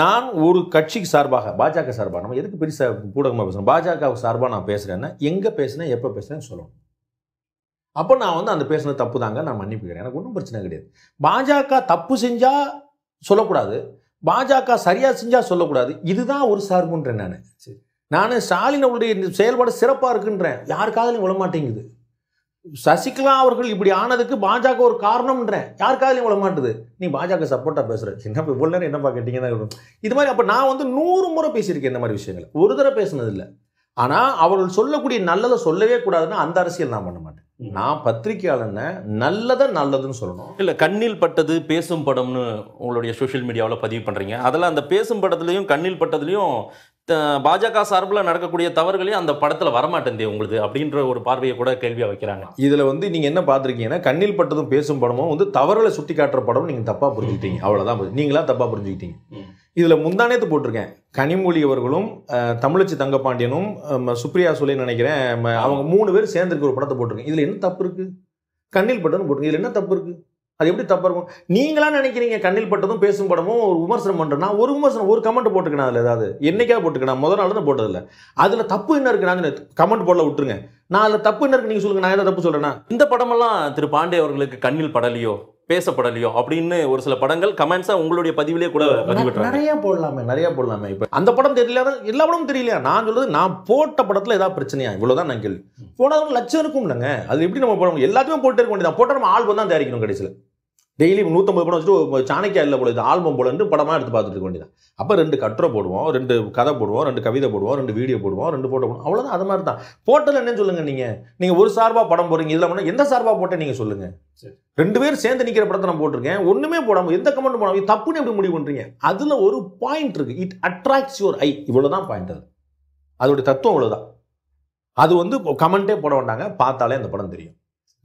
நான் ஒரு கட்சிக்கு சார்பாக, பாஜக சார்பாக, நம்ம எதுக்கு பெருசாக ஊடகமாக பேசணும், பாஜகவுக்கு சார்பாக நான் பேசுகிறேன்னா எங்கே பேசுனேன், எப்போ பேசுனேன்னு சொல்லணும். அப்போ நான் வந்து அந்த பேசுனது தப்பு தாங்க, நான் மன்னிப்புக்கிறேன், எனக்கு ஒன்றும் பிரச்சனை கிடையாது. பாஜக தப்பு செஞ்சால் சொல்லக்கூடாது, பாஜக சரியாக செஞ்சால் சொல்லக்கூடாது. இதுதான் ஒரு சார்புன்றேன் நான். ஸ்டாலின் அவருடைய செயல்பாடு சிறப்பாக இருக்குன்றேன், யார் காதலையும் விழ மாட்டேங்குது. சசிகலா அவர்கள் இப்படி ஆனதுக்கு பாஜக ஒரு காரணம்ன்றேன், யார் காதலையும் விழ மாட்டுது. நீ பாஜக சப்போர்ட்டாக பேசுகிற, என்ன இவ்வளோ நேரம் என்னப்பா கேட்டீங்கன்னா இது மாதிரி. அப்போ நான் வந்து 100 முறை பேசியிருக்கேன் இந்த மாதிரி விஷயங்கள், ஒரு தடவை பேசுனது இல்லை. ஆனால் அவர்கள் சொல்லக்கூடிய நல்லதை சொல்லவே கூடாதுன்னா அந்த அரசியல் நான் பண்ண மாட்டேன். நான் பத்திரிகையாளன்னு நல்லதுன்னு சொல்லணும். இல்லை, கண்ணில் பட்டது பேசும் படம்னு உங்களுடைய சோஷியல் மீடியாவில் பதிவு பண்ணுறீங்க. அதில் அந்த பேசும் படத்துலையும் கண்ணில் பட்டதுலையும் பாஜக சார்பில் நடக்கக்கூடிய தவறுகளையும் அந்த படத்தில் வரமாட்டேந்தே உங்களுக்கு அப்படின்ற ஒரு பார்வையை கூட கேள்வியாக வைக்கிறாங்க. இதில் வந்து நீங்கள் என்ன பார்த்துருக்கீங்கன்னா, கண்ணில் பட்டதும் பேசும் படமும் வந்து தவறுகளை சுட்டி காட்டுற படம் நீங்கள் தப்பாக புரிஞ்சுக்கிட்டீங்க, அவ்வளோதான். நீங்களா தப்பாக புரிஞ்சுக்கிட்டீங்க. இதில் முந்தானேத்து போட்டிருக்கேன், கனிமொழி அவர்களும் தமிழச்சி தங்கப்பாண்டியனும் சுப்ரியா சுலேன்னு நினைக்கிறேன், அவங்க 3 பேர் சேர்ந்துருக்க ஒரு படத்தை போட்டிருக்கேன். இதில் என்ன தப்பு இருக்குது? கண்ணில் பட்டதும் போட்டிருக்கேன், இதில் என்ன தப்பு இருக்குது? அது எப்படி தப்பாக இருக்கும்? நீங்களா நினைக்கிறீங்க கண்ணில் பட்டதும் பேசும் படமும் ஒரு விமர்சனம் பண்ணுறேன்னா, ஒரு விமர்சனம் ஒரு கமெண்ட் போட்டுக்கணும். அதில் ஏதாவது என்னைக்காவது போட்டுக்கணும், முதல் நாள் தான் போட்டதில்லை. அதில் தப்பு என்ன இருக்குது? நான் கமெண்ட் போடல, விட்டுருங்க. நான் அதில் தப்பு என்ன இருக்கு நீங்கள் சொல்லுங்கள், நான் எதாவது தப்பு சொல்கிறேன்னா? இந்த படமெல்லாம் திரு பாண்டே அவர்களுக்கு கண்ணில் படலையோ பேசப்படலையோ அப்படின்னு ஒரு சில படங்கள் கமெண்ட்ஸாக உங்களுடைய பதிவிலே கூட பதிவிட்டுறாங்க. நிறைய போடலாமே. இப்போ அந்த படம் தெரியல, எல்லா படமும் தெரியலையா? நான் சொல்றது, நான் போட்ட படத்தில் ஏதாவது பிரச்சனையா, இவ்வளோதான் நான் கேள்வி. போனவங்க லட்சம் இருக்கும் இல்லைங்க, அது எப்படி நம்ம போட முடியும்? எல்லாத்தையுமே போட்டு இருக்க வேண்டியதான். போட்டால் நம்ம ஆல்பம் தான் தயாரிக்கணும். கடைசியில் டெய்லி 150 படம் வச்சுட்டு சாணக்கியா இல்லை போல, இது ஆல்பம் போலன்னு படமாக எடுத்து பார்த்துட்டு இருக்க வேண்டியதான். அப்போ 2 கட்டுரை போடுவோம், 2 கதை போடுவோம், 2 கவிதை போடுவோம், 2 வீடியோ போடுவோம், 2 ஃபோட்டோ போடுவோம், அவ்வளோதான். அது மாதிரி தான். போட்டதில் என்னன்னு சொல்லுங்கள். நீங்கள் ஒரு சார்பாக படம் போடுறீங்க, இதில் பண்ணால் எந்த சார்பாக போட்டேன் நீங்கள் சொல்லுங்கள். 2 பேர் சேர்ந்து நிற்கிற படத்தை நான் போட்டிருக்கேன், ஒன்றுமே போடாமல் எந்த கமெண்ட் போடாமல் தப்புன்னு எப்படி முடிவு பண்ணுறீங்க? அதில் ஒரு பாயிண்ட் இருக்குது, இட் அட்ராக்ட்ஸ் யுவர் ஐ, இவ்வளோதான் பாயிண்ட். அதோடைய தத்துவம் இவ்வளோதான். அது வந்து கமெண்ட்டே போட வேண்டாங்க, பார்த்தாலே அந்த படம் தெரியும்.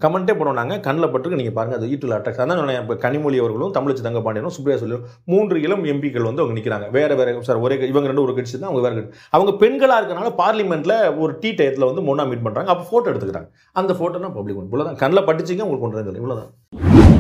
கமெண்ட்டே போடுவாங்க, கண்ணில் பட்டுருக்கு, நீங்கள் பாருங்கள், அது ஈட்டில் அட்ராக்ட். அதான் சொன்னேன், இப்போ கனிமொழி அவர்களும் தமிழச்சி தங்கப்பாண்டியனும் சுப்ரியா சுலேயும் 3 இளம் எம்பிக்கள் வந்து அவங்க நிற்கிறாங்க. வேறு சார், ஒரே இவங்க 2 ஒரு கட்சி தான், அவங்க வேறு கட்சி. அவங்க பெண்களாக இருக்கனால பார்லிமெண்ட்டில் ஒரு டீ டயத்தில் வந்து ஒன்றா மீட் பண்ணுறாங்க. அப்போ ஃபோட்டோ எடுத்துக்கிறாங்க. அந்த ஃபோட்டோ நான் பப்ளிக் பண்ணி, இவ்வளோதான். கண்ணில் பட்டுச்சிங்க உங்களுக்கு கொண்டு வந்து, இவ்வளோதான்.